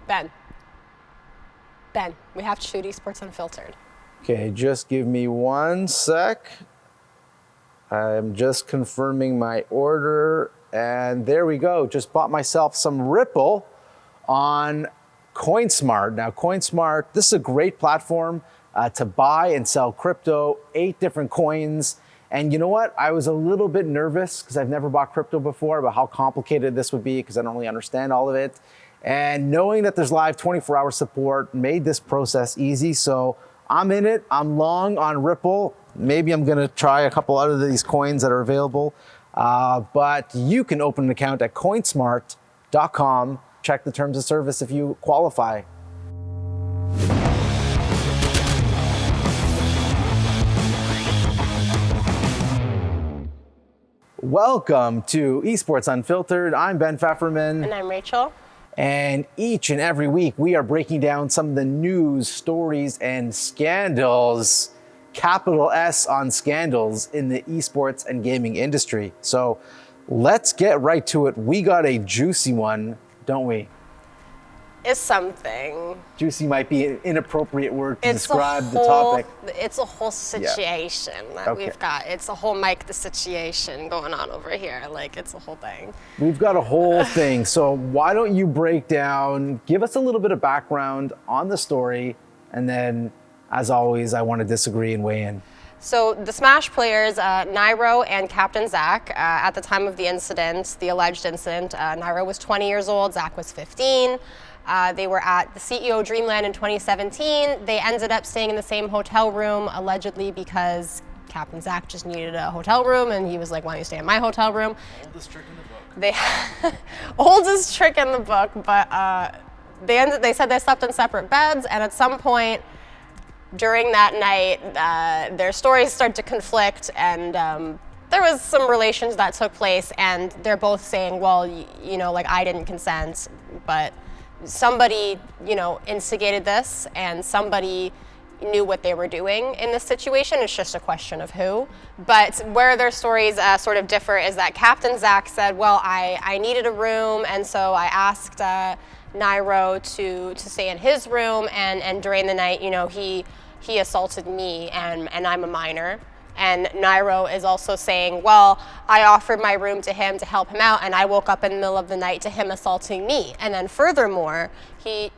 Ben, we have to shoot Esports Unfiltered. Okay, just give me 1 sec. I'm just confirming my order, and there we go. Just bought myself some Ripple on CoinSmart. Now, CoinSmart, this is a great platform to buy and sell crypto, 8 different coins. And you know what? I was a little bit nervous because I've never bought crypto before about how complicated this would be because I don't really understand all of it. And knowing that there's live 24-hour support made this process easy. So I'm in it. I'm long on Ripple. Maybe I'm going to try a couple other of these coins that are available. But you can open an account at coinsmart.com. Check the terms of service if you qualify. Welcome to Esports Unfiltered. I'm Ben Feferman. And I'm Rachel. And each and every week, we are breaking down some of the news, stories, and scandals, capital S on scandals in the esports and gaming industry. So let's get right to it. We got a juicy one, don't we? Is something. Juicy might be an inappropriate word to describe the topic. It's a whole situation that we've got. It's a whole Mike the situation going on over here. Like, it's a whole thing. We've got a whole thing. So why don't you break down, give us a little bit of background on the story, and then, as always, I want to disagree and weigh in. So the Smash players, Nairo and Captain Zach, at the time of the incident, the alleged incident, Nairo was 20 years old, Zach was 15. They were at the CEO Dreamland in 2017. They ended up staying in the same hotel room, allegedly because Captain Zach just needed a hotel room, and he was like, why don't you stay in my hotel room? Oldest trick in the book. Oldest trick in the book, but they said they slept in separate beds, and at some point during that night, their stories started to conflict, and there was some relations that took place, and they're both saying, well, you know, like, I didn't consent, but somebody, you know, instigated this, and somebody knew what they were doing in this situation. It's just a question of who. But where their stories sort of differ is that Captain Zach said, well, I needed a room, and so I asked Nairo to stay in his room, and during the night, you know, he assaulted me, and I'm a minor. And Nairo is also saying, well, I offered my room to him to help him out, and I woke up in the middle of the night to him assaulting me. And then furthermore, he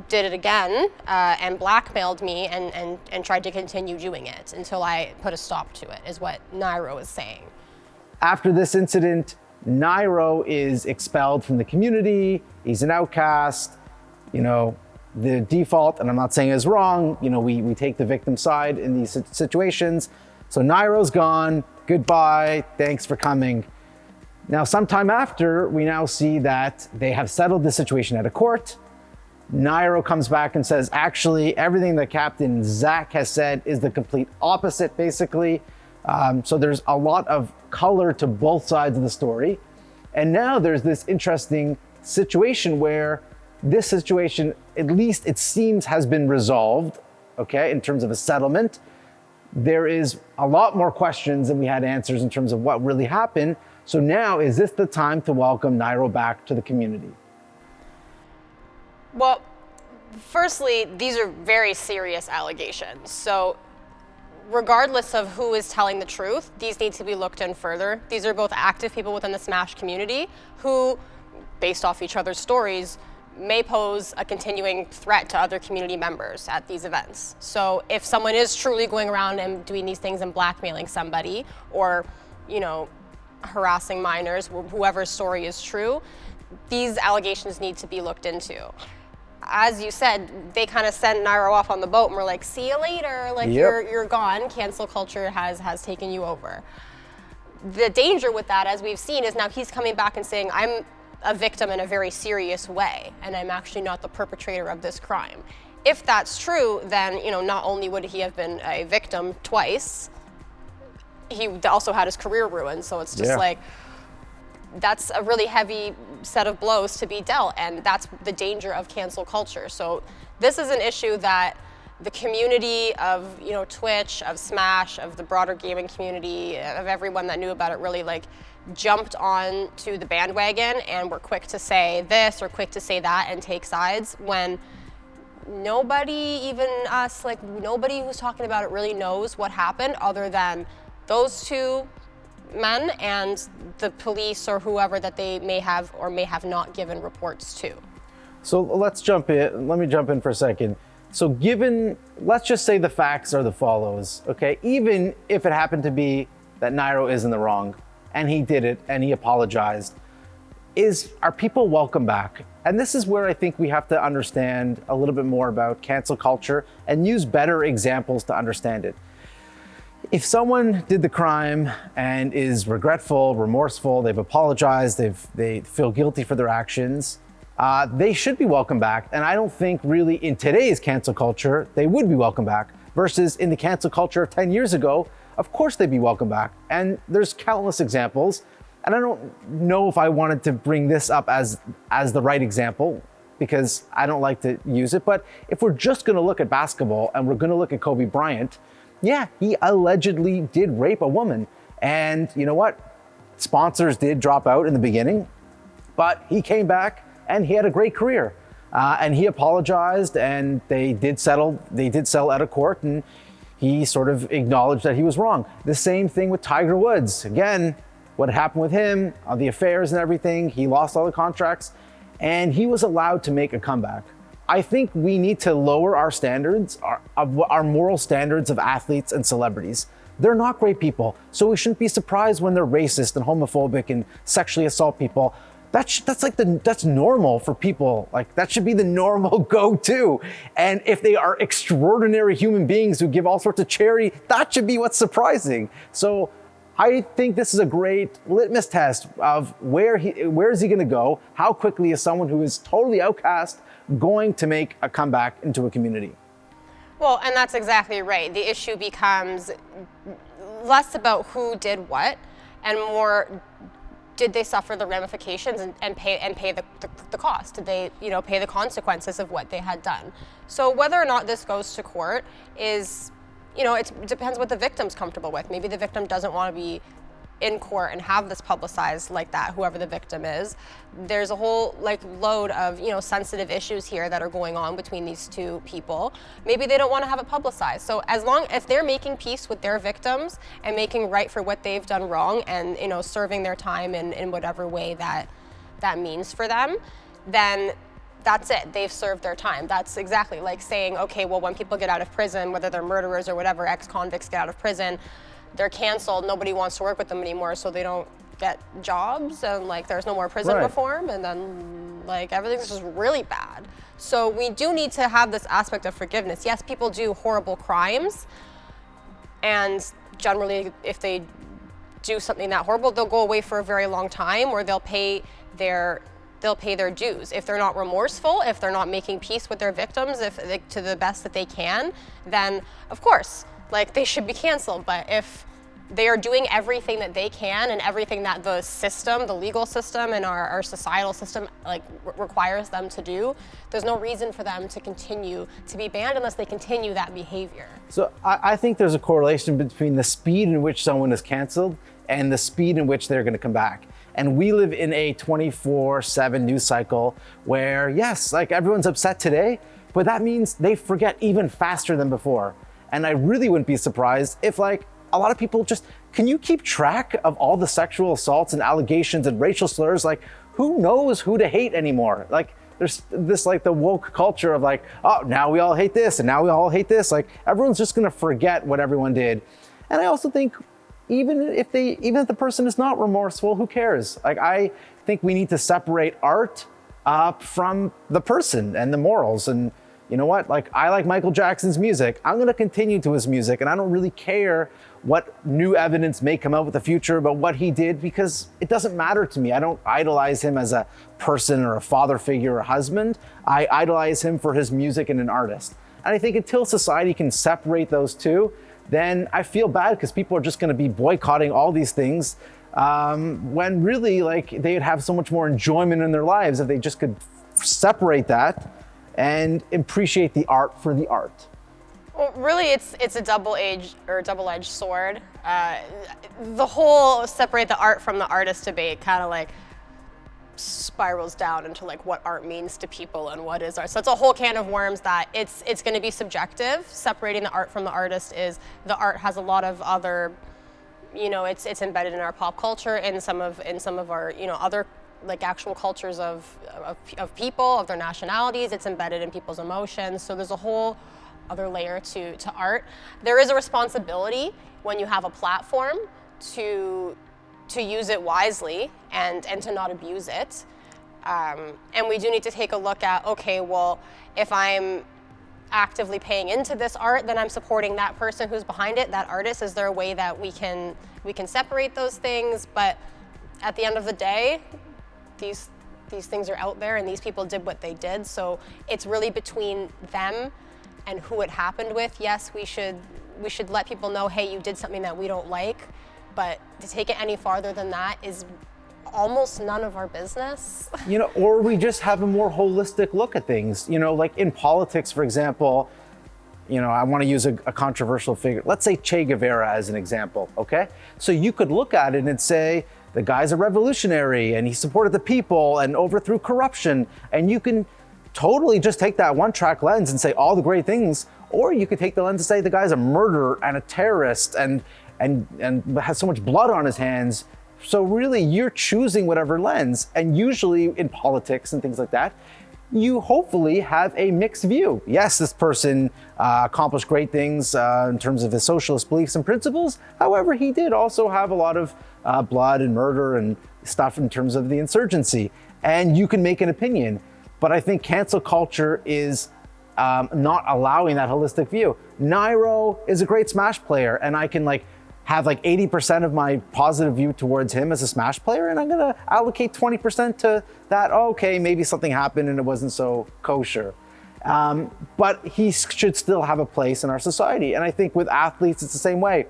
did it again and blackmailed me and tried to continue doing it until I put a stop to it, is what Nairo is saying. After this incident, Nairo is expelled from the community. He's an outcast. You know, the default, and I'm not saying is wrong, you know, we take the victim side in these situations. So Nairo's gone, goodbye, thanks for coming. Now, sometime after, we now see that they have settled the situation at a court. Nairo comes back and says, actually, everything that Captain Zach has said is the complete opposite, basically. So there's a lot of color to both sides of the story. And now there's this interesting situation where this situation, at least it seems, has been resolved, okay, in terms of a settlement. There is a lot more questions than we had answers in terms of what really happened. So now, is this the time to welcome Nairo back to the community? Well, firstly, these are very serious allegations. So regardless of who is telling the truth, these need to be looked in further. These are both active people within the Smash community who, based off each other's stories, may pose a continuing threat to other community members at these events. So if someone is truly going around and doing these things and blackmailing somebody, or, you know, harassing minors, whoever's story is true, these allegations need to be looked into. As you said, they kind of sent Nairo off on the boat and were like, see you later, like, yep. you're gone, cancel culture has taken you over. The danger with that, as we've seen, is now he's coming back and saying, I'm a victim in a very serious way, and I'm actually not the perpetrator of this crime. If that's true, then, you know, not only would he have been a victim twice, he also had his career ruined. So it's just like, that's a really heavy set of blows to be dealt, and that's the danger of cancel culture. So this is an issue that the community of, you know, Twitch, of Smash, of the broader gaming community, of everyone that knew about it really, like, jumped on to the bandwagon and were quick to say this or quick to say that and take sides when nobody, even us, like nobody who's talking about it really knows what happened other than those two men and the police or whoever that they may have or may have not given reports to. So let's jump in. Let me jump in for a second. So let's just say the facts are the follows, okay? Even if it happened to be that Nairo is in the wrong and he did it and he apologized, are people welcome back? And this is where I think we have to understand a little bit more about cancel culture and use better examples to understand it. If someone did the crime and is regretful, remorseful, they've apologized, they feel guilty for their actions, they should be welcome back. And I don't think really in today's cancel culture, they would be welcome back versus in the cancel culture of 10 years ago, of course they'd be welcome back. And there's countless examples. And I don't know if I wanted to bring this up as the right example because I don't like to use it. But if we're just going to look at basketball and we're going to look at Kobe Bryant, yeah, he allegedly did rape a woman. And you know what? Sponsors did drop out in the beginning, but he came back and he had a great career. And he apologized and they did settle out of court and he sort of acknowledged that he was wrong. The same thing with Tiger Woods. Again, what happened with him, the affairs and everything, he lost all the contracts and he was allowed to make a comeback. I think we need to lower our standards, our moral standards of athletes and celebrities. They're not great people, so we shouldn't be surprised when they're racist and homophobic and sexually assault people. That's normal for people. Like that should be the normal go-to. And if they are extraordinary human beings who give all sorts of charity, that should be what's surprising. So I think this is a great litmus test of where is he going to go? How quickly is someone who is totally outcast going to make a comeback into a community? Well, and that's exactly right. The issue becomes less about who did what and more, did they suffer the ramifications and pay the cost? Did they, pay the consequences of what they had done? So whether or not this goes to court is, it depends what the victim's comfortable with. Maybe the victim doesn't want to be in court and have this publicized like that, whoever the victim is. There's a whole load of sensitive issues here that are going on between these two people. Maybe they don't want to have it publicized. So if they're making peace with their victims and making right for what they've done wrong and serving their time in whatever way that means for them, then that's it. They've served their time. That's exactly like saying, okay, well, when people get out of prison, whether they're murderers or whatever, ex-convicts get out of prison, they're canceled. Nobody wants to work with them anymore, so they don't get jobs, and there's no more prison reform, and then everything's just really bad. So we do need to have this aspect of forgiveness. Yes, people do horrible crimes, and generally, if they do something that horrible, they'll go away for a very long time, or they'll pay their dues. If they're not remorseful, if they're not making peace with their victims, to the best that they can, then of course, they should be canceled. But if they are doing everything that they can and everything that the system, the legal system and our societal system requires them to do, there's no reason for them to continue to be banned unless they continue that behavior. So I think there's a correlation between the speed in which someone is canceled and the speed in which they're going to come back. And we live in a 24/7 news cycle where, yes, everyone's upset today, but that means they forget even faster than before. And I really wouldn't be surprised if a lot of people can you keep track of all the sexual assaults and allegations and racial slurs? Who knows who to hate anymore? There's this the woke culture of oh, now we all hate this and now we all hate this. Everyone's just gonna forget what everyone did. And I also think even if the person is not remorseful, who cares? I think we need to separate art from the person and the morals. And you know what? I like Michael Jackson's music. I'm going to continue to his music, and I don't really care what new evidence may come out with the future about what he did because it doesn't matter to me. I don't idolize him as a person or a father figure or a husband. I idolize him for his music and an artist. And I think until society can separate those two, then I feel bad because people are just going to be boycotting all these things when really they'd have so much more enjoyment in their lives if they just could separate that and appreciate the art for the art. Well, really, it's a double-edged sword. The whole separate the art from the artist debate kind of like spirals down into like what art means to people and what is art. So it's a whole can of worms that it's going to be subjective. Separating the art from the artist is the art has a lot of other, it's embedded in our pop culture, in some of our other like actual cultures of people, of their nationalities. It's embedded in people's emotions. So there's a whole other layer to art. There is a responsibility when you have a platform to use it wisely and to not abuse it. And we do need to take a look at, okay, well, if I'm actively paying into this art, then I'm supporting that person who's behind it, that artist. Is there a way that we can separate those things? But at the end of the day, these things are out there and these people did what they did. So it's really between them and who it happened with. Yes, we should let people know, hey, you did something that we don't like, but to take it any farther than that is almost none of our business. Or we just have a more holistic look at things. Like in politics, for example, I want to use a controversial figure. Let's say Che Guevara as an example, okay? So you could look at it and say, the guy's a revolutionary and he supported the people and overthrew corruption. And you can totally just take that one-track lens and say all the great things, or you could take the lens and say the guy's a murderer and a terrorist and has so much blood on his hands. So really, you're choosing whatever lens. And usually in politics and things like that, you hopefully have a mixed view. Yes, this person accomplished great things in terms of his socialist beliefs and principles. However, he did also have a lot of blood and murder and stuff in terms of the insurgency. And you can make an opinion. But I think cancel culture is not allowing that holistic view. Nairo is a great Smash player, and I can have 80% of my positive view towards him as a Smash player, and I'm gonna allocate 20% to that. Okay, maybe something happened and it wasn't so kosher. But he should still have a place in our society. And I think with athletes, it's the same way.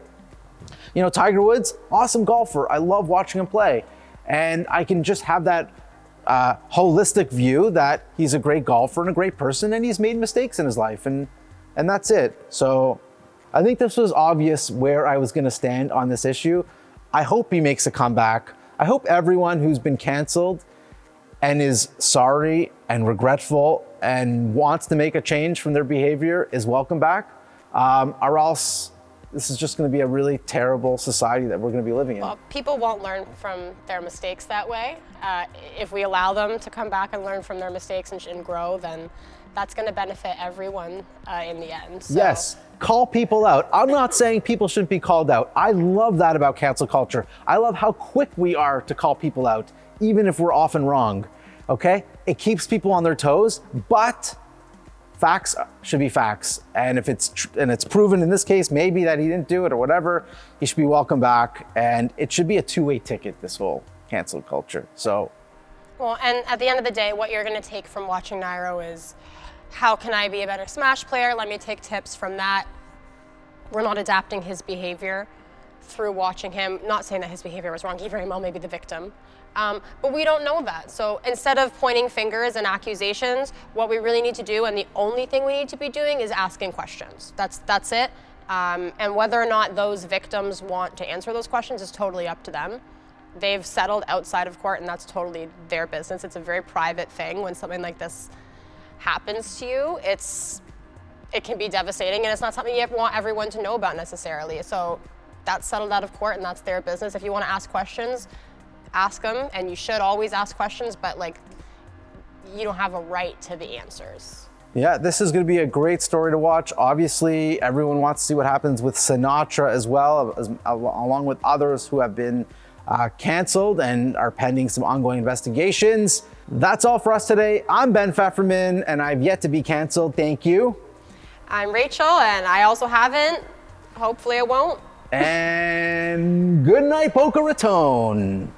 Tiger Woods, awesome golfer. I love watching him play. And I can just have that holistic view that he's a great golfer and a great person, and he's made mistakes in his life, and that's it. So I think this was obvious where I was going to stand on this issue. I hope he makes a comeback. I hope everyone who's been canceled and is sorry and regretful and wants to make a change from their behavior is welcome back, or else this is just going to be a really terrible society that we're going to be living in. Well, people won't learn from their mistakes that way. If we allow them to come back and learn from their mistakes and grow, then that's going to benefit everyone in the end. So. Yes, call people out. I'm not saying people shouldn't be called out. I love that about cancel culture. I love how quick we are to call people out, even if we're often wrong, okay? It keeps people on their toes, but facts should be facts. And if it's proven in this case, maybe that he didn't do it or whatever, he should be welcome back. And it should be a two-way ticket, this whole cancel culture, so. Well, and at the end of the day, what you're going to take from watching Nairo is, how can I be a better Smash player? Let me take tips from that. We're not adapting his behavior through watching him. Not saying that his behavior was wrong. He very well may be the victim. But we don't know that. So instead of pointing fingers and accusations, what we really need to do, and the only thing we need to be doing, is asking questions. That's it. And whether or not those victims want to answer those questions is totally up to them. They've settled outside of court, and that's totally their business. It's a very private thing. When something like this happens to you, it can be devastating, and it's not something you want everyone to know about necessarily. So that's settled out of court, and that's their business. If you want to ask questions, ask them, and you should always ask questions, but you don't have a right to the answers. Yeah, this is going to be a great story to watch. Obviously, everyone wants to see what happens with Sinatra as well, along with others who have been canceled and are pending some ongoing investigations. That's all for us today. I'm Ben Feferman, and I've yet to be canceled. Thank you. I'm Rachel, and I also haven't. Hopefully I won't. And good night, Boca Raton.